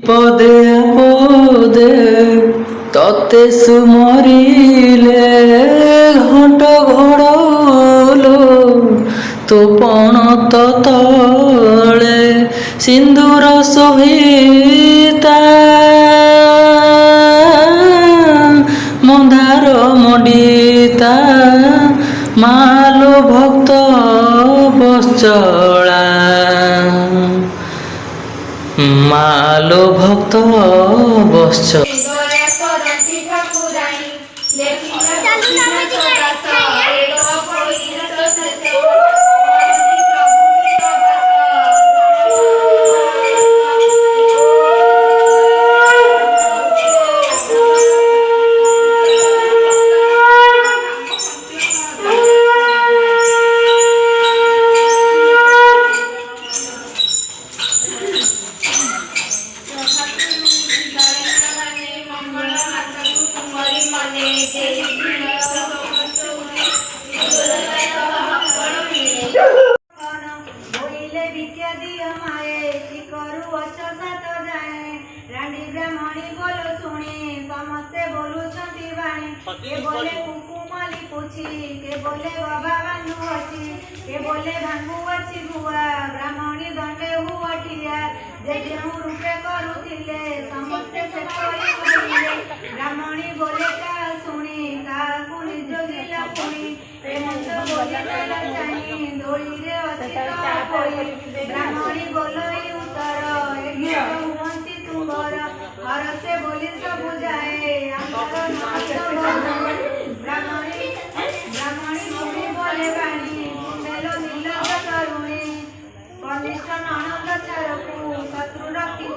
পদে পদে ততে সুমরিলে ঘণ্ট ঘোড়লো তো পণত তলে সিন্দুর শোভিতা মন্দার মডিতা মালো ভক্ত বৎসলা মালো ভক্ত বৎস ब्राह्मणी बोलो सुनी समस्ते बोलुछंती बाणी के बोले कुकुमली पूछी के बोले बाबा बांधु अछि के बोले भांगु अछि गुआ ब्राह्मणी दंडे हुअटिया जे जेउ रूपे करुथिले समस्ते से करी बोलिले ब्राह्मणी बोले का सुनी का कुनी जोगिला पुनी प्रेमंत बोले कला चाहि दोली रे अछि तो कोई ब्राह्मणी बोलई उत्तर एक हुअंती तुमर और से बोली सब बुझाए अंतर नाथ ब्राह्मणी सुनी बोले बाणी कुंडलो नील करुणी कनिष्ठ ननद चारकु शत्रु रखी